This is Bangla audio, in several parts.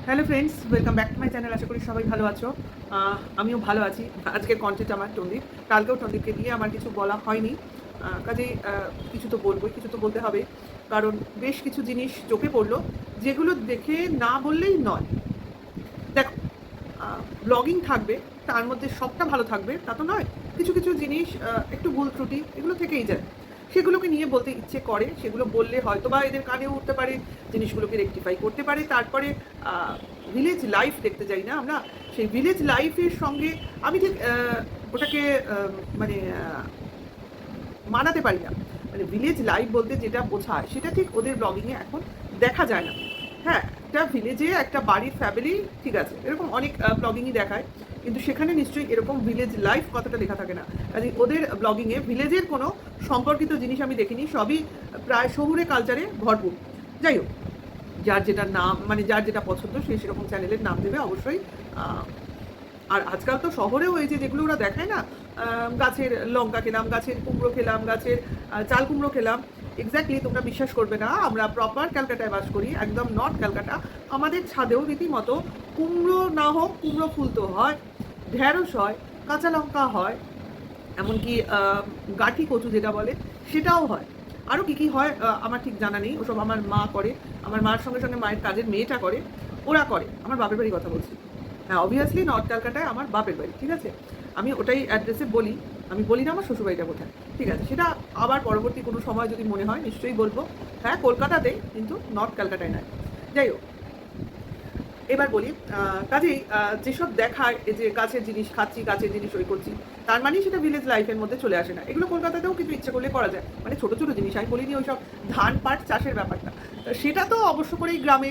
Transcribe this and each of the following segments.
Hello friends, welcome back to my channel. আশা করি সবাই ভালো আছো। আমিও ভালো আছি। আজকের কন্টেন্ট আমার টন্দিপ। কালকেও টন্দিপকে দিয়ে আমার কিছু বলা হয়নি, কাজেই কিছু তো বলবোই, কিছু তো বলতে হবে। কারণ বেশ কিছু জিনিস চোখে পড়লো যেগুলো দেখে না বললেই নয়। দেখো, ব্লগিং থাকবে, তার মধ্যে সবটা ভালো থাকবে তা তো নয়। কিছু কিছু জিনিস একটু ভুল ত্রুটি এগুলো থেকেই যায়, সেগুলোকে নিয়ে বলতে ইচ্ছে করে। সেগুলো বললে হয়তো বা এদের কানেও উঠতে পারে, জিনিসগুলোকে রেকটিফাই করতে পারে। তারপরে ভিলেজ লাইফ দেখতে যাই না আমরা, সেই ভিলেজ লাইফের সঙ্গে আমি ঠিক ওটাকে মানে মানাতে পারি না। মানে ভিলেজ লাইফ বলতে যেটা বোঝায় সেটা ঠিক ওদের ব্লগিংয়ে এখন দেখা যায় না। হ্যাঁ, একটা ভিলেজে একটা বাড়ির ফ্যামিলি ঠিক আছে, এরকম অনেক ব্লগিংই দেখায়, কিন্তু সেখানে নিশ্চয়ই এরকম ভিলেজ লাইফ কথাটা লেখা থাকে না। কাজে ওদের ব্লগিংয়ে ভিলেজের কোনো সম্পর্কিত জিনিস আমি দেখিনি, সবই প্রায় শহুরে কালচারে ভরপুর। যাই হোক, যার যেটা নাম মানে যার যেটা পছন্দ সে সেরকম চ্যানেলের নাম দেবে অবশ্যই। আর আজকাল তো শহরেও এই যে যেগুলো ওরা দেখায় না, গাছের লঙ্কা খেলাম, গাছের কুমড়ো খেলাম, গাছের চাল কুমড়ো খেলাম, এক্স্যাক্টলি তোমরা বিশ্বাস করবে না, আমরা প্রপার ক্যালকাটায় বাস করি, একদম নর্থ ক্যালকাটা। আমাদের ছাদেও রীতিমতো কুমড়ো না হোক কুমড়ো ফুল তো হয়, ঢ্যাঁড়স হয়, কাঁচা লঙ্কা হয়, এমনকি গাঠি কচু যেটা বলে সেটাও হয়। আরও কী কী হয় আমার ঠিক জানা নেই, ওসব আমার মা করে। আমার মার সঙ্গে সঙ্গে মায়ের কাজের মেয়েটা করে, ওরা করে। আমার বাপের বাড়ির কথা বলছি। হ্যাঁ, অবভিয়াসলি নর্থ ক্যালকাটায় আমার বাপের বাড়ি, ঠিক আছে। আমি ওটাই অ্যাড্রেসে বলি, আমি বলি না আমার শ্বশুরবাড়িটা কোথায়, ঠিক আছে। সেটা আবার পরবর্তী কোনো সময় যদি মনে হয় নিশ্চয়ই বলবো। হ্যাঁ, কলকাতাতেই, কিন্তু নর্থ ক্যালকাটায় নয়। যাই হোক, এবার বলি, কাজেই যেসব দেখায় এই যে গাছের জিনিস খাচ্ছি, গাছের জিনিস ওই করছি, তার মানেই সেটা ভিলেজ লাইফের মধ্যে চলে আসে না। এগুলো কলকাতাতেও কিন্তু ইচ্ছে করলে করা যায়, মানে ছোটো ছোটো জিনিস। আমি বলিনি ওই সব ধান পাট চাষের ব্যাপারটা, সেটা তো অবশ্য করেই গ্রামে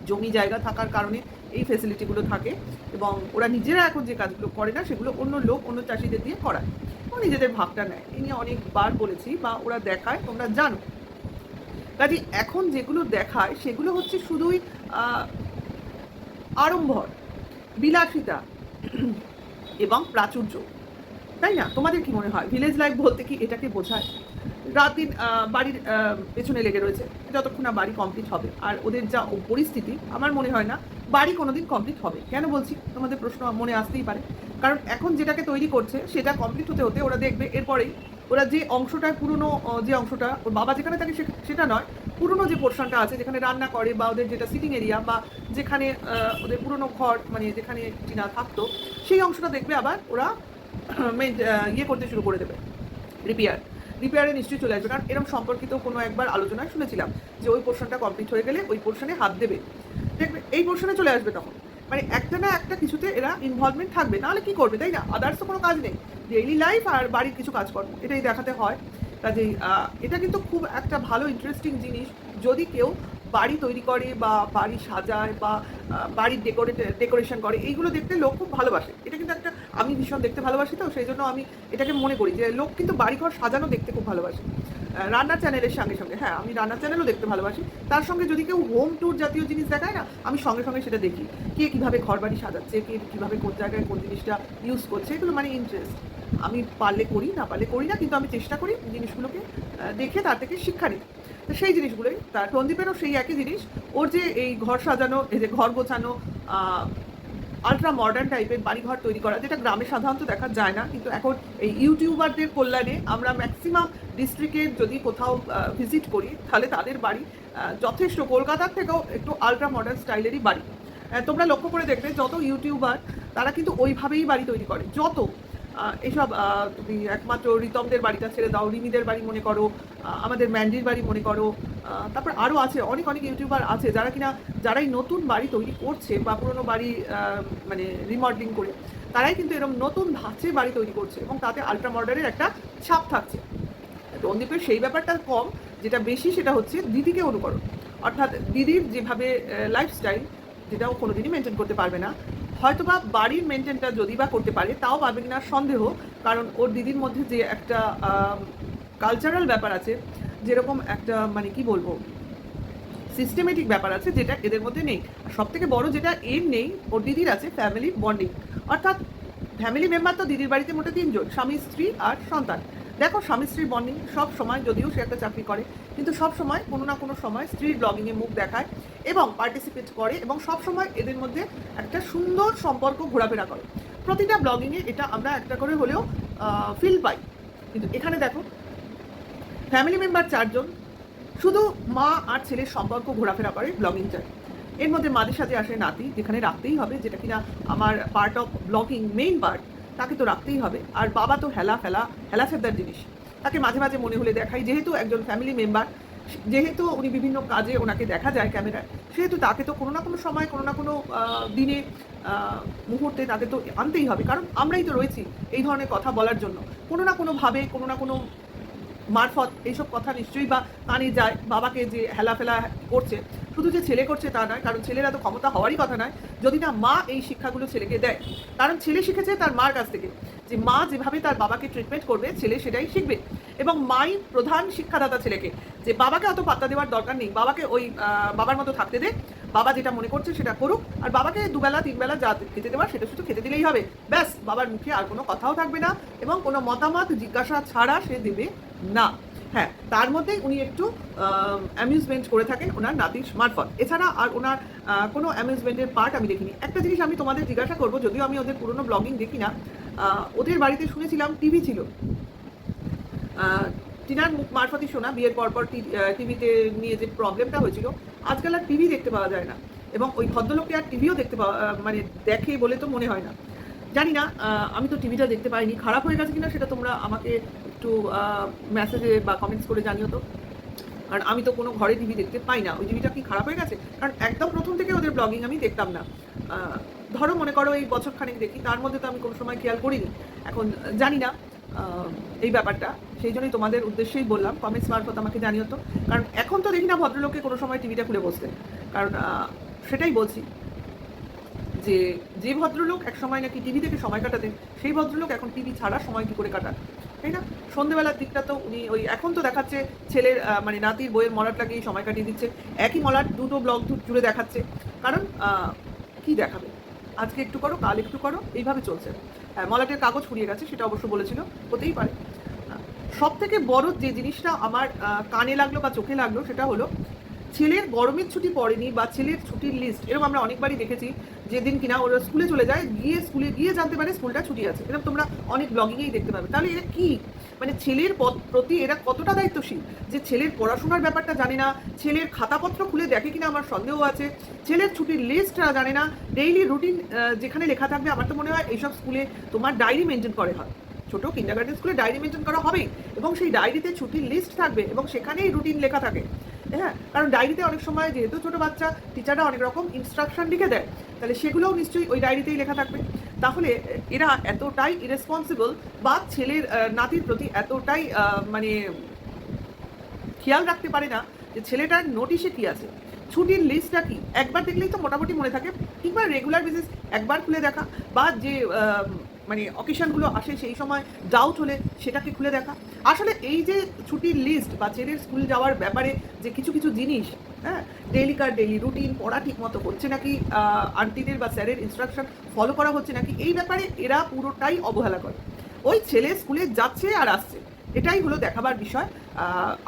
জমি জায়গা থাকার কারণে এই ফেসিলিটিগুলো থাকে, এবং ওরা নিজেরা এখন যে কাজগুলো করে না সেগুলো অন্য লোক, অন্য চাষিদের দিয়ে করায়, ও নিজেদের ভাগটা নেয়। এই নিয়ে অনেকবার বলেছি, বা ওরা দেখায়, তোমরা জানো। কাজে এখন যেগুলো দেখায় সেগুলো হচ্ছে শুধুই আড়ম্বর, বিলাসিতা এবং প্রাচুর্য, তাই না? তোমাদের কি মনে হয় ভিলেজ লাইফ বলতে কি এটাকে বোঝায়? রাত দিন বাড়ির পেছনে লেগে রয়েছে, যতক্ষণ না বাড়ি কমপ্লিট হবে। আর ওদের যা পরিস্থিতি, আমার মনে হয় না বাড়ি কোনোদিন কমপ্লিট হবে। কেন বলছি, তোমাদের প্রশ্ন মনে আসতেই পারে। কারণ এখন যেটাকে তৈরি করছে সেটা কমপ্লিট হতে হতে ওরা দেখবে এরপরেই ওরা যে অংশটা পুরনো, যে অংশটা ওর বাবা যেখানে থাকে সেটা নয়, পুরনো যে পোর্শনটা আছে যেখানে রান্না করে, বা ওদের যেটা সিটিং এরিয়া, বা যেখানে ওদের পুরনো ঘর, মানে যেখানে টিনা থাকতো, সেই অংশটা দেখবে আবার ওরা ইয়ে করতে শুরু করে দেবে, রিপেয়ারে নিশ্চয়ই চলে আসবে। কারণ এরকম সম্পর্কিত কোনো একবার আলোচনায় শুনেছিলাম যে ওই পোর্শনটা কমপ্লিট হয়ে গেলে ওই পোর্শনে হাত দেবে, দেখবে এই পোর্শনে চলে আসবে তখন। মানে একটা না একটা কিছুতে এরা ইনভলভমেন্ট থাকবে, নাহলে কি করবে, তাই না? আদার্স তো কোনো কাজ নেই, ডেইলি লাইফ আর বাড়ির কিছু কাজকর্ম, এটাই দেখাতে হয়। কাজেই এটা কিন্তু খুব একটা ভালো ইন্টারেস্টিং জিনিস। যদি কেউ বাড়ি তৈরি করে, বা বাড়ি সাজায়, বা বাড়ির ডেকোরেশন করে, এইগুলো দেখতে লোক খুব ভালোবাসে। এটা কিন্তু একটা, আমি ভীষণ দেখতে ভালোবাসি, তো সেই জন্য আমি এটাকে মনে করি যে লোক কিন্তু বাড়িঘর সাজানো দেখতে খুব ভালোবাসে। রান্নার চ্যানেলের সঙ্গে সঙ্গে, হ্যাঁ, আমি রান্নার চ্যানেলও দেখতে ভালোবাসি। তার সঙ্গে যদি কেউ হোম ট্যুর জাতীয় জিনিস দেখায় না, আমি সঙ্গে সঙ্গে সেটা দেখি, কে কীভাবে ঘর বাড়ি সাজাচ্ছে, কে কীভাবে কোন জায়গায় কোন জিনিসটা ইউজ করছে, এগুলো মানে ইন্টারেস্ট। আমি পারলে করি, না পারলে করি না, কিন্তু আমি চেষ্টা করি জিনিসগুলোকে দেখে তার থেকে শিক্ষা নিতে। তো সেই জিনিসগুলোই তার টন্দীপেরও সেই একই জিনিস। ওর যে এই ঘর সাজানো, এই যে ঘর গোছানো, আলট্রা মডার্ন টাইপের বাড়িঘর তৈরি করা, যেটা গ্রামে সাধারণত দেখা যায় না, কিন্তু এখন এই ইউটিউবারদের কল্যাণে আমরা ম্যাক্সিমাম ডিস্ট্রিক্টের যদি কোথাও ভিজিট করি, তাহলে তাদের বাড়ি যথেষ্ট কলকাতার থেকেও একটু আলট্রা মডার্ন স্টাইলেরই বাড়ি। তোমরা লক্ষ্য করে দেখবে যত ইউটিউবার তারা কিন্তু ওইভাবেই বাড়ি তৈরি করে। যত এইসব তুমি একমাত্র রিতমদের বাড়িটা ছেড়ে দাও, রিমিদের বাড়ি মনে করো, আমাদের ম্যান্ডির বাড়ি মনে করো, তারপর আরও আছে অনেক অনেক ইউটিউবার আছে যারা কিনা, যারাই নতুন বাড়ি তৈরি করছে বা পুরোনো বাড়ি মানে রিমডেলিং করে, তারাই কিন্তু এরকম নতুন ধাঁচে বাড়ি তৈরি করছে, এবং তাতে আলট্রা মডার্নের একটা ছাপ থাকছে। রণদীপের সেই ব্যাপারটা কম, যেটা বেশি সেটা হচ্ছে দিদিকে অনুকরণ। অর্থাৎ দিদির যেভাবে লাইফস্টাইল, যেটাও কোনো দিনই মেনটেন করতে পারবে না। হয়তোবা বাড়ির মেনটেনটা যদি বা করতে পারে তাও পারবে কিনা সন্দেহ, কারণ ওর দিদির মধ্যে যে একটা কালচারাল ব্যাপার আছে, যেরকম একটা মানে কি বলবো, সিস্টেমেটিক ব্যাপার আছে, যেটা এদের মধ্যে নেই। আর সব থেকে বড় যেটা এর নেই, ওর দিদির আছে ফ্যামিলি বন্ডিং। অর্থাৎ ফ্যামিলি মেম্বার তো দিদির বাড়িতে মোটে 3 জন, স্বামী, স্ত্রী আর সন্তান। দেখো, স্বামী স্ত্রীর বন্ডিং সব সময়, যদিও সে একটা চাকরি করে, কিন্তু সব সময় কোনো না কোনো সময় স্ত্রীর ব্লগিংয়ে মুখ দেখায়, এবং পার্টিসিপেট করে এবং সবসময় এদের মধ্যে একটা সুন্দর সম্পর্ক ঘোরাফেরা করে। প্রতিটা ব্লগিংয়ে এটা আমরা একটা করে হলেও ফিল পাই। কিন্তু এখানে দেখো ফ্যামিলি মেম্বার 4 জন, শুধু মা আর ছেলের সম্পর্ক ঘোরাফেরা করে ব্লগিংটায়। এর মধ্যে মাঝে সাঝে আসে নাতি, যেখানে রাখতেই হবে, যেটা কিনা আমার part of blogging, main part, তাকে তো রাখতেই হবে। আর বাবা তো হেলা ফেদার জিনিস, তাকে মাঝে মাঝে মনে হলে দেখাই, যেহেতু একজন ফ্যামিলি মেম্বার, যেহেতু উনি বিভিন্ন কাজে ওনাকে দেখা যায় ক্যামেরায়, সেহেতু তাকে তো কোনো না কোনো সময়, কোনো না কোনো দিনে, মুহূর্তে তাকে তো আনতেই হবে, কারণ আমরাই তো রয়েছি এই ধরনের কথা বলার জন্য। কোনো না কোনোভাবে, কোনো না কোনো মারফত এইসব কথা নিশ্চয়ই বা কানে যায়। বাবাকে যে হেলাফেলা করছে, শুধু যে ছেলে করছে তা নয়, কারণ ছেলেরা তো ক্ষমতা হওয়ারই কথা নয় যদি না মা এই শিক্ষাগুলো ছেলেকে দেয়। কারণ ছেলে শিখেছে তার মার কাছ থেকে, যে মা যেভাবে তার বাবাকে ট্রিটমেন্ট করবে ছেলে সেটাই শিখবে। এবং মাই প্রধান শিক্ষাদাতা ছেলেকে, যে বাবাকে অত পাত্তা দেওয়ার দরকার নেই, বাবাকে ওই বাবার মতো থাকতে দে, বাবা যেটা মনে করছে সেটা করুক, আর বাবাকে 2 বেলা 3 বেলা যা খেতে দেওয়ার সেটা শুধু খেতে দিলেই হবে, ব্যাস। বাবার মুখে আর কোনো কথাও থাকবে না এবং কোনো মতামত জিজ্ঞাসা ছাড়া সে দেবে না। হ্যাঁ, তার মধ্যেই উনি একটু অ্যামিউজমেন্ট করে থাকেন ওনার নাতির মারফত, এছাড়া আর ওনার কোনো অ্যামিউজমেন্টের পার্ট আমি দেখিনি। একটা জিনিস আমি তোমাদের জিজ্ঞাসা করবো, যদিও আমি ওদের পুরনো ব্লগিং দেখি না, ওদের বাড়িতে শুনেছিলাম টিভি ছিল। টিনার মুখ মারফতই শোনা, বিয়ের পরপর টিভিতে নিয়ে যে প্রবলেমটা হয়েছিল, আজকাল আর টিভি দেখতে পাওয়া যায় না, এবং ওই ভদ্রলোককে আর টিভিও দেখতে পাওয়া মানে দেখে বলে তো মনে হয় না। জানি না, আমি তো টিভিটা দেখতে পাইনি, খারাপ হয়ে গেছে কিনা সেটা তোমরা আমাকে একটু মেসেজে বা কমেন্টস করে জানিও তো। কারণ আমি তো কোনো ঘরে টিভি দেখতে পাই না, ওই টিভিটা কি খারাপ হয়ে গেছে? কারণ একদম প্রথম থেকে ওদের ব্লগিং আমি দেখতাম না, ধরো মনে করো এই বছর খানেক দেখি, তার মধ্যে তো আমি কোনো সময় খেয়াল করিনি। এখন জানি না এই ব্যাপারটা, সেই জন্যই তোমাদের উদ্দেশ্যেই বললাম, কমেন্টস মারফত আমাকে জানিও তো। কারণ এখন তো দেখি না ভদ্রলোককে কোনো সময় টিভিটা খুলে বসতে। কারণ সেটাই বলছি, যে ভদ্রলোক এক সময় নাকি টিভি থেকে সময় কাটাতেন, সেই ভদ্রলোক এখন টিভি ছাড়া সময় কী করে কাটান, তাই না? সন্ধ্যেবেলার দিকটা তো উনি ওই, এখন তো দেখাচ্ছে ছেলের মানে নাতির বইয়ের মলাট লাগিয়ে সময় কাটিয়ে দিচ্ছে, একই মলাট দুটো ব্লগ জুড়ে দেখাচ্ছে। কারণ কি দেখাবে, আজকে একটু করো, কাল একটু করো, এইভাবে চলছে। মলাটের কাগজ ফুরিয়ে গেছে, সেটা অবশ্য বলেছিল, হতেই পারে। সব থেকে বড় যে জিনিসটা আমার কানে লাগলো বা চোখে লাগলো, সেটা হলো ছেলের গরমের ছুটি পড়েনি বা ছেলের ছুটির লিস্ট, এরকম আমরা অনেকবারই দেখেছি, যেদিন কিনা ওরা স্কুলে চলে যায়, স্কুলে গিয়ে জানতে পারে স্কুলটা ছুটি আছে, এরকম তোমরা অনেক ব্লগিংয়েই দেখতে পাবে। তাহলে এরা কি, মানে ছেলের প্রতি এরা কতটা দায়িত্বশীল, যে ছেলের পড়াশোনার ব্যাপারটা জানে না, ছেলের খাতাপত্র খুলে দেখে কিনা আমার সন্দেহ আছে, ছেলের ছুটির লিস্টটা জানে না, ডেইলি রুটিন যেখানে লেখা থাকবে, আমার তো মনে হয় এইসব স্কুলে তোমার ডায়েরি মেনটেন করে হয়, ছোটো কিন্ডারগার্টেন স্কুলে ডায়েরি মেনটেন করা হবেই, এবং সেই ডায়েরিতে ছুটির লিস্ট থাকবে এবং সেখানেই রুটিন লেখা থাকে। হ্যাঁ, কারণ ডায়েরিতে অনেক সময় যেহেতু ছোটো বাচ্চা, টিচাররা অনেক রকম ইনস্ট্রাকশন লিখে দেয়, তাহলে সেগুলোও নিশ্চয়ই ওই ডায়েরিতেই লেখা থাকবে। তাহলে এরা এতটাই ইরেসপন্সিবল, বা ছেলের নাতির প্রতি এতটাই মানে খেয়াল রাখতে পারে না যে ছেলেটার নোটিশে কি আছে, ছুটির লিস্টটা কি, একবার দেখলেই তো মোটামুটি মনে থাকে, কিংবা রেগুলার বেসিস একবার খুলে দেখা, বা যে মানে অকেশনগুলো আসে সেই সময় ডাউট হলে সেটাকে খুলে দেখা। আসলে এই যে ছুটির লিস্ট বা ছেলের স্কুল যাওয়ার ব্যাপারে যে কিছু কিছু জিনিস, হ্যাঁ, ডেইলি রুটিন পড়া ঠিক মতো হচ্ছে নাকি, আন্টিদের বা স্যারের ইনস্ট্রাকশন ফলো করা হচ্ছে নাকি, এই ব্যাপারে এরা পুরোটাই অবহেলা করে। ওই ছেলে স্কুলে যাচ্ছে আর আসছে, এটাই হলো দেখাবার বিষয়।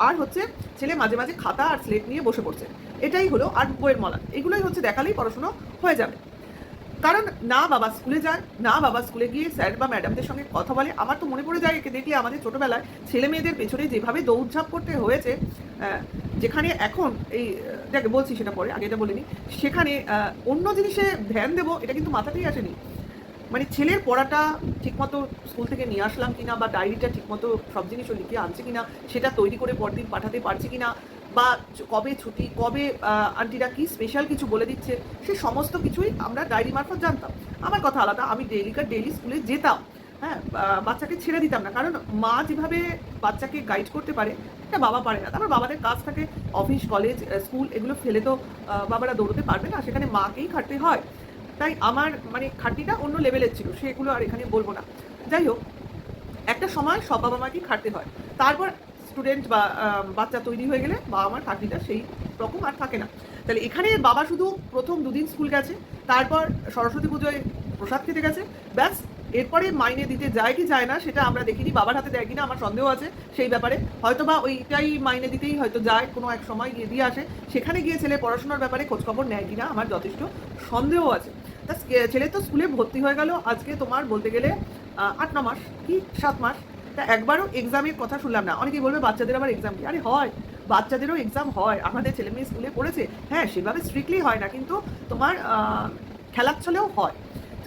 আর হচ্ছে ছেলে মাঝে মাঝে খাতা আর স্লেট নিয়ে বসে পড়ছে, এটাই হলো আর বইয়ের মলা, এগুলোই হচ্ছে দেখালেই পড়াশুনো হয়ে যাবে। কারণ না বাবা স্কুলে যায়, না বাবা স্কুলে গিয়ে স্যার বা ম্যাডামদের সঙ্গে কথা বলে। আমার তো মনে পড়ে যায় একে দেখলে, আমাদের ছোটোবেলায় ছেলে মেয়েদের পেছনে যেভাবে দৌড়ঝাঁপ করতে হয়েছে, যেখানে এখন এই যাকে বলছি সেটা পরে, আগে এটা বলিনি, সেখানে অন্য জিনিসে ধ্যান দেবো এটা কিন্তু মাথাতেই আসেনি। মানে ছেলের পড়াটা ঠিকমতো স্কুল থেকে নিয়ে আসলাম কিনা, বা ডায়েরিটা ঠিকমতো সব জিনিসও লিখে আনছে কিনা, সেটা তৈরি করে পরদিন পাঠাতে পারছে কিনা, বা কবে ছুটি, কবে আন্টিরা কি স্পেশাল কিছু বলে দিচ্ছে, সে সমস্ত কিছুই আমরা ডায়েরি মারফত জানতাম। আমার কথা আলাদা, আমি ডেইলি স্কুলে যেতাম, হ্যাঁ, বাচ্চাকে ছেড়ে দিতাম না, কারণ মা যেভাবে বাচ্চাকে গাইড করতে পারে এটা বাবা পারে না। তারপর বাবাদের কাজ থাকে, অফিস, কলেজ, স্কুল, এগুলো ফেলে তো বাবারা দৌড়তে পারবে না, সেখানে মাকেই খাটতে হয়। তাই আমার মানে খাটনিটা অন্য লেভেলের ছিল, সেগুলো আর এখানে বলবো না। যাই হোক, একটা সময় সব বাবা মাকেই খাটতে হয়, তারপর স্টুডেন্ট বা বাচ্চা তৈরি হয়ে গেলে বাবা মার খাটনিটা সেই রকম আর থাকে না। তাহলে এখানে বাবা শুধু প্রথম 2 দিন স্কুল গেছে, তারপর সরস্বতী পুজোয় প্রসাদ খেতে গেছে, ব্যাস এরপরে মাইনে দিতে যায় কি যায় না সেটা আমরা দেখিনি, বাবার হাতে দেয় কিনা আমার সন্দেহ আছে সেই ব্যাপারে। হয়তো বা ওইটাই মাইনে দিতেই হয়তো যায়, কোনো এক সময় গিয়ে দিয়ে আসে। সেখানে গিয়ে ছেলে পড়াশোনার ব্যাপারে খোঁজখবর নেয় কিনা আমার যথেষ্ট সন্দেহ আছে। তা ছেলে তো স্কুলে ভর্তি হয়ে গেল আজকে তোমার বলতে গেলে ৮-৯ মাস কি ৭ মাস। তা একবারও এক্সামের কথা শুনলাম না। অনেকেই বলবে বাচ্চাদের আবার এক্সাম কি? আরে হয়, বাচ্চাদেরও এক্সাম হয়। আমাদের ছেলে মেয়ে স্কুলে পড়েছে, হ্যাঁ সেভাবে স্ট্রিক্টলি হয় না, কিন্তু তোমার খেলাচ্ছলেও হয়।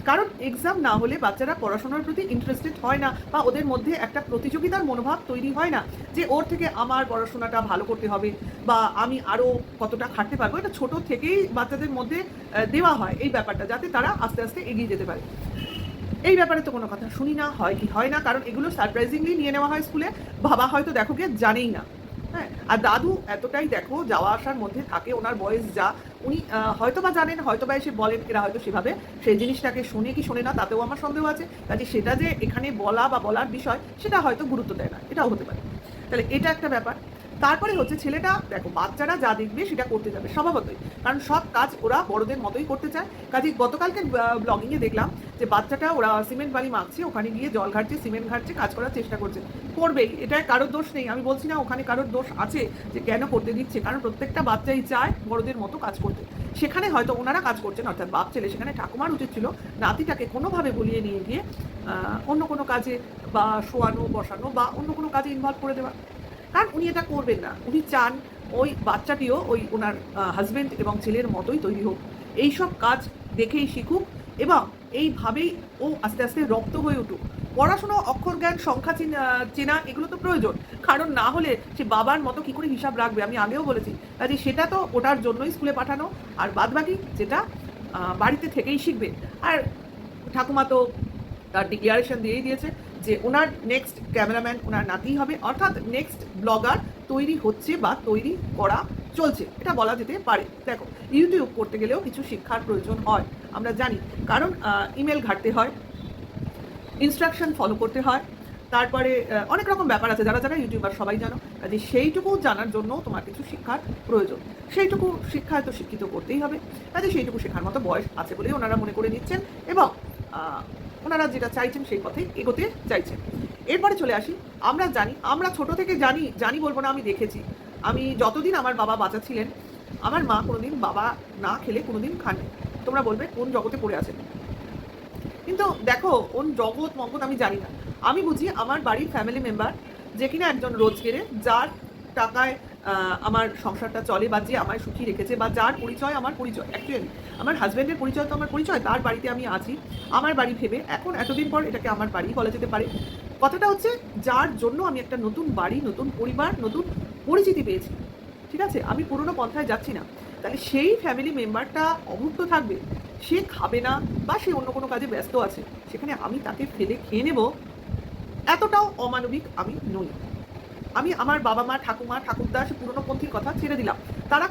কারণ এক্সাম না হলে বাচ্চারা পড়াশোনার প্রতি ইন্টারেস্টেড হয় না, বা ওদের মধ্যে একটা প্রতিযোগিতার মনোভাব তৈরি হয় না যে ওর থেকে আমার পড়াশোনাটা ভালো করতে হবে বা আমি আরও কতটা খাটতে পারবো। এটা ছোট থেকেই বাচ্চাদের মধ্যে দেওয়া হয় এই ব্যাপারটা, যাতে তারা আস্তে আস্তে এগিয়ে যেতে পারে। এই ব্যাপারে তো কোনো কথা শুনি না, হয় কি হয় না, কারণ এগুলো সারপ্রাইজিংলি নিয়ে নেওয়া হয় স্কুলে। বাবা হয়তো দেখো কে জানেই না, হ্যাঁ। আর দাদু এতটাই দেখো যাওয়া আসার মধ্যে থাকে, ওনার বয়স যা, উনি হয়তো বা জানেন, হয়তো বা এসে বলেন, এরা হয়তো সেভাবে সেই জিনিসটাকে শোনে কি শোনে না তাতেও আমার সন্দেহ আছে। কাজে সেটা যে এখানে বলা বা বলার বিষয় সেটা হয়তো গুরুত্ব দেয় না, এটাও হতে পারে। তাহলে এটা একটা ব্যাপার। তারপরে হচ্ছে ছেলেটা দেখো বাচ্চারা যা দেখবে সেটা করতে যাবে স্বভাবতই, কারণ সব কাজ ওরা বড়দের মতোই করতে চায়। কাজে গতকালকে ব্লগিংয়ে দেখলাম যে বাচ্চাটা ওরা সিমেন্ট বালি মাখছে, ওখানে গিয়ে জল ঘাটছে, সিমেন্ট ঘাটছে, কাজ করার চেষ্টা করছে। করবেই, এটা কারোর দোষ নেই, আমি বলছি না ওখানে কারোর দোষ আছে যে কেন করতে দিচ্ছে, কারণ প্রত্যেকটা বাচ্চাই চায় বড়দের মতো কাজ করতে। সেখানে হয়তো ওনারা কাজ করছেন, অর্থাৎ বাপ ছেলে, সেখানে ঠাকুমার উচিত ছিল নাতিটাকে কোনোভাবে বলিয়ে নিয়ে গিয়ে অন্য কোনো কাজে বা শোয়ানো বসানো বা অন্য কোনো কাজে ইনভলভ করে দেওয়া। কারণ উনি এটা করবেন না, উনি চান ওই বাচ্চাটিও ওই ওনার হাজব্যান্ড এবং ছেলের মতোই তৈরি হোক, এইসব কাজ দেখেই শিখুক এবং এইভাবেই ও আস্তে আস্তে রপ্ত হয়ে উঠুক। পড়াশোনা, অক্ষর জ্ঞান, সংখ্যা চেনা এগুলো তো প্রয়োজন, কারণ না হলে সে বাবার মতো কি করে হিসাব রাখবে, আমি আগেও বলেছি। কাজে সেটা তো ওটার জন্যই স্কুলে পাঠানো, আর বাদবাকি যেটা বাড়িতে থেকেই শিখবে। আর ঠাকুমা তো তার ডিক্লারেশন দিয়েই দিয়েছে যে ওনার নেক্সট ক্যামেরাম্যান ওনার নাতিই হবে, অর্থাৎ নেক্সট ব্লগার তৈরি হচ্ছে বা তৈরি করা চলছে, এটা বলা যেতে পারে। দেখো ইউটিউব করতে গেলেও কিছু শিক্ষার প্রয়োজন হয়, আমরা জানি, কারণ ইমেল ঘাঁটতে হয়, ইনস্ট্রাকশন ফলো করতে হয়, তারপরে অনেক রকম ব্যাপার আছে, যারা যারা ইউটিউবার সবাই জানো। কাজে সেইটুকু জানার জন্য তোমার কিছু শিক্ষার প্রয়োজন, সেইটুকু শিক্ষায় তো শিক্ষিত করতেই হবে। কাজে সেইটুকু শেখার মতো বয়স আছে বলেই ওনারা মনে করে নিচ্ছেন এবং ওনারা যেটা চাইছেন সেই পথে এগোতে চাইছেন। এরপরে চলে আসি, আমরা জানি, আমরা ছোট থেকে জানি বলবো না, আমি দেখেছি। আমি যতদিন আমার বাবা বাঁচা ছিলেন, আমার মা কোনোদিন বাবা না খেলে কোনোদিন খাননি। তোমরা বলবে কোন জগতে পড়ে আছেন, কিন্তু দেখো কোন জগৎ মগৎ আমি জানি না। আমি বুঝি আমার বাড়ির ফ্যামিলি মেম্বার, যে কিনা একজন রোজগেরে, যার টাকায় আমার সংসারটা চলে বা যে আমায় সুখী রেখেছে বা যার পরিচয় আমার পরিচয়, অ্যাকচুয়ালি আমার হাজব্যান্ডের পরিচয় তো আমার পরিচয়, তার বাড়িতে আমি আছি আমার বাড়ি ভেবে। এখন এতদিন পর এটাকে আমার বাড়ি বলা যেতে পারে। কথাটা হচ্ছে যার জন্য আমি একটা নতুন বাড়ি, নতুন পরিবার, নতুন পরিচিতি পেয়েছি, ঠিক আছে, আমি পুরনো পন্থায় যাচ্ছি না। তাহলে সেই ফ্যামিলি মেম্বারটা অভুক্ত থাকবে, সে খাবে না বা সে অন্য কোনো কাজে ব্যস্ত আছে, সেখানে আমি তাকে ফেলে খেয়ে নেব, এতটাও অমানবিক আমি নই। আমি আমার বাবা মা, ঠাকুমা, ঠাকুরদা, সে পুরনোপন্থীর কথা ছেড়ে দিলাম। তারা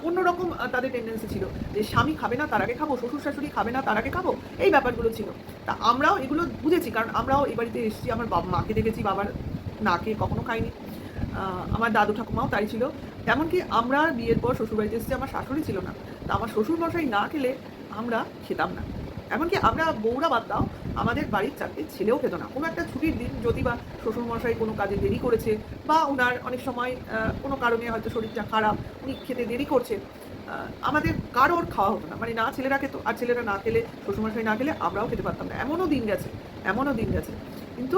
অন্যরকম তাদের টেন্ডেন্সি ছিল যে স্বামী খাবে না তার আগে খাবো, শ্বশুর শাশুড়ি খাবে না তার আগে খাবো, এই ব্যাপারগুলো ছিল। তা আমরাও এগুলো বুঝেছি, কারণ আমরাও এই বাড়িতে এসেছি, আমার বাবা মাকে দেখেছি, বাবার না খেয়ে কখনো খাইনি। আমার দাদু ঠাকুমাও তাই ছিল। এমনকি আমরা বিয়ের পর শ্বশুরবাড়িতে এসেছি, আমার শাশুড়ি ছিল না, তা আমার শ্বশুরমশাই না খেলে আমরা খেতাম না। এমনকি আমরা বউরা বাদ দাও, আমাদের বাড়ির 4টে ছেলেও খেত না। কোনো একটা ছুটির দিন যদি বা শ্বশুরমশাই কোনো কাজে দেরি করেছে বা ওনার অনেক সময় কোনো কারণে হয়তো শরীরটা খারাপ, উনি খেতে দেরি করছে, আমাদের কারোর খাওয়া হতো না, মানে না ছেলেরা খেত, আর ছেলেরা না খেলে, শ্বশুরমশাই না খেলে আমরাও খেতে পারতাম না। এমনও দিন গেছে, এমনও দিন গেছে। কিন্তু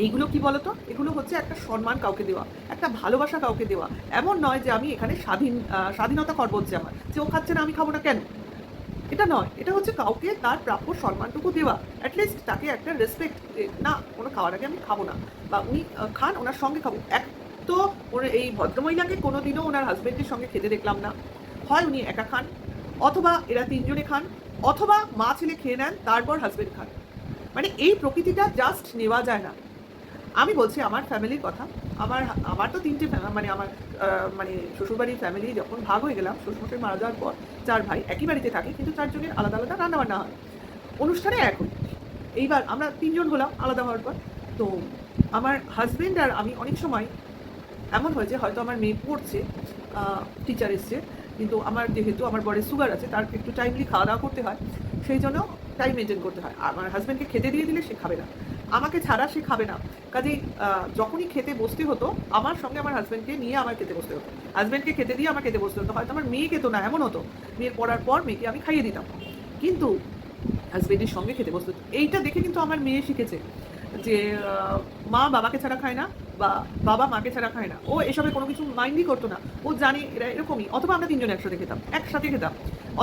এইগুলো কি বলতো, এগুলো হচ্ছে একটা সম্মান কাউকে দেওয়া, একটা ভালোবাসা কাউকে দেওয়া। এমন নয় যে আমি এখানে স্বাধীনতা খর্ব হচ্ছে আমার, যে ও খাচ্ছে না আমি খাবো না কেন, এটা নয়। এটা হচ্ছে কাউকে তার প্রাপ্য সম্মানটুকু দেওয়া, অ্যাটলিস্ট তাকে একটা রেসপেক্ট, না কোনো খাওয়ার আগে আমি খাবো না, বা উনি খান ওনার সঙ্গে খাবো। এক তো ওর এই ভদ্রমহিলাকে কোনোদিনও ওনার হাজব্যান্ডের সঙ্গে খেতে দেখলাম না, হয় উনি একা খান, অথবা এরা 3জনে খান, অথবা মা ছেলে খেয়ে নেন তারপর হাজব্যান্ড খান। মানে এই প্রকৃতিটা জাস্ট নেওয়া যায় না। আমি বলছি আমার ফ্যামিলির কথা, আমার আমার তো 3টে মানে আমার মানে শ্বশুরবাড়ির ফ্যামিলি যখন ভাগ হয়ে গেলাম, শ্বশুরমশাই মারা যাওয়ার পর 4 ভাই একই বাড়িতে থাকে, কিন্তু 4 জনের আলাদা আলাদা রান্নাবান্না হয়, অনুষ্ঠানে একই। এইবার আমরা 3জন হলাম আলাদা হওয়ার পর। তো আমার হাজব্যান্ড আর আমি অনেক সময় এমন হয়েছে, হয়তো আমার মেয়ে পড়ছে, টিচার এসছে, কিন্তু আমার যেহেতু আমার বরের সুগার আছে, তার একটু টাইমলি খাওয়া দাওয়া করতে হয়, সেই জন্য টাইম মেনটেন করতে হয়। আমার হাজব্যান্ডকে খেতে দিয়ে দিলে সে খাবে না, আমাকে ছাড়া সে খাবে না। কাজেই যখনই খেতে বসতে হতো আমার সঙ্গে আমার হাজব্যান্ডকে নিয়ে আমার খেতে বসতে হতো, হাজব্যান্ডকে খেতে দিয়ে আমার খেতে বসতে হতো। হয়তো আমার মেয়ে খেতো না, এমন হতো, মেয়ের পড়ার পর মেয়েকে আমি খাইয়ে দিতাম, কিন্তু হাজবেন্ডের সঙ্গে খেতে বসতো। এইটা দেখে কিন্তু আমার মেয়ে শিখেছে যে মা বাবাকে ছাড়া খায় না বা বাবা মাকে ছাড়া খায় না। ও এসবে কোনো কিছু মাইন্ডই করতো না, ও জানে এরা এরকমই। অথবা আমরা তিনজন একসাথে খেতাম,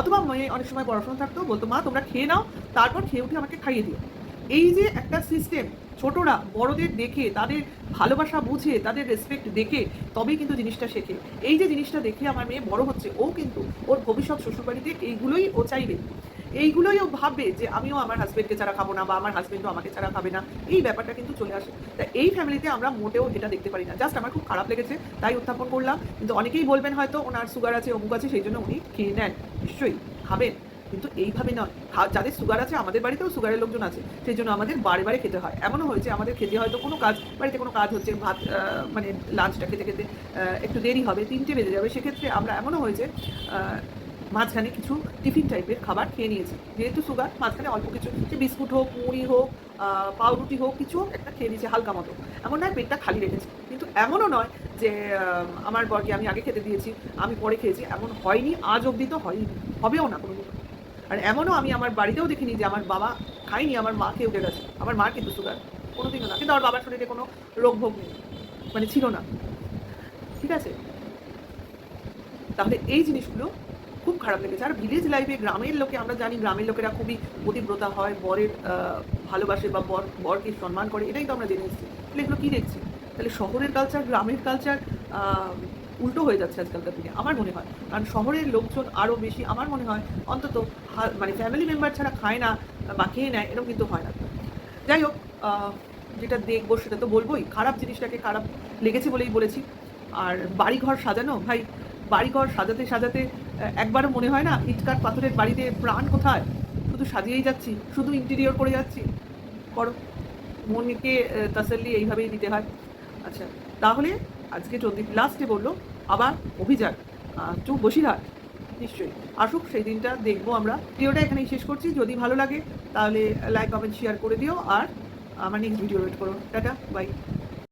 অথবা মেয়ে অনেক সময় পড়াশোনা থাকতো, বলতো মা তোমরা খেয়ে নাও, তারপর খেয়ে উঠে আমাকে খাইয়ে দিও। এই যে একটা সিস্টেম, ছোটরা বড়দের দেখে তাদের ভালোবাসা বুঝে তাদের রেসপেক্ট দেখে তবেই কিন্তু জিনিসটা শেখে। এই যে জিনিসটা দেখে আমার মেয়ে বড় হচ্ছে, ও কিন্তু ওর ভবিষ্যৎ শ্বশুরবাড়িতে এইগুলোই ও চাইবে, এইগুলোই ও ভাববে যে আমিও আমার হাজবেন্ডকে ছাড়া খাবো না বা আমার হাজবেন্ডও আমাকে ছাড়া খাবে না। এই ব্যাপারটা কিন্তু চলে আসে। তা এই ফ্যামিলিতে আমরা মোটেও এটা দেখতে পারি না। জাস্ট আমার খুব খারাপ লেগেছে, তাই উত্থাপন করলাম। কিন্তু অনেকেই বলবেন হয়তো ওনার সুগার আছে, অমুক আছে, সেই জন্য উনি খেয়ে নেন। নিশ্চয়ই খাবেন, কিন্তু এইভাবে নয়। যাদের সুগার আছে, আমাদের বাড়িতেও সুগারের লোকজন আছে, সেই জন্য আমাদের বারে বারে খেতে হয়। এমনও হয়েছে আমাদের খেতে হয়তো কোনো কাজ, বাড়িতে কোনো কাজ হচ্ছে, ভাত মানে লাঞ্চটা খেতে খেতে একটু দেরি হবে, 3টে বেজে যাবে। সেক্ষেত্রে আমরা এমনও হয়েছে মাঝখানে কিছু টিফিন টাইপের খাবার খেয়ে নিয়েছি, যেহেতু সুগার। মাঝখানে অল্প কিছু, সে বিস্কুট হোক, মুড়ি হোক, পাউরুটি হোক, কিছু হোক, একটা খেয়ে নিয়েছি হালকা মতো। এমন নয় পেটটা খালি রেখেছি, কিন্তু এমনও নয় যে আমার বরকে আমি আগে খেতে দিয়েছি, আমি পরে খেয়েছি, এমন হয়নি, আজ অবধি তো হয়নি, হবেও না কোনো দিন। আর এমনও আমি আমার বাড়িতেও দেখিনি যে আমার বাবা খায়নি, আমার মা খেয়ে উঠে গেছে। আমার মার কিন্তু সুগার কোনোদিনও না, কিন্তু আমার বাবার শরীরে কোনো রোগ ভোগ নেই, মানে ছিল না। ঠিক আছে, তাহলে এই জিনিসগুলো খুব খারাপ লেগেছে। আর ভিলেজ লাইফে গ্রামের লোকে, আমরা জানি গ্রামের লোকেরা খুবই পতিব্রতা হয়, বরের ভালোবাসে বা বরকে সম্মান করে, এটাই তো আমরা জেনে এসেছি। তাহলে এগুলো কী দেখছি? তাহলে শহরের কালচার গ্রামের কালচার উল্টো হয়ে যাচ্ছে আজকালকার দিনে আমার মনে হয়। কারণ শহরের লোকজন আরও বেশি, আমার মনে হয় অন্তত মানে ফ্যামিলি মেম্বার ছাড়া খায় না বা খেয়ে নেয়, এরকম কিন্তু হয় না। যাই হোক, যেটা দেখবো সেটা তো বলবোই। খারাপ জিনিসটাকে খারাপ লেগেছে বলেই বলেছি। আর বাড়িঘর সাজানো, ভাই বাড়িঘর সাজাতে সাজাতে একবারও মনে হয় না ইটকাট পাথরের বাড়িতে প্রাণ কোথায়? শুধু সাজিয়েই যাচ্ছি, শুধু ইন্টেরিয়র করে যাচ্ছি। করো, মনকে তাসাল্লি এইভাবেই দিতে হয়। আচ্ছা, তাহলে আজকে চন্দ্রীপ লাস্টে বললো আবার অভিযান টু বসিরহাট। নিশ্চয়ই আসুক, সেই দিনটা দেখবো আমরা। ভিডিওটা এখানেই শেষ করছি। যদি ভালো লাগে তাহলে লাইক কমেন্ট শেয়ার করে দিও, আর আমার নেক্সট ভিডিও ওয়েট করো। Tata, by.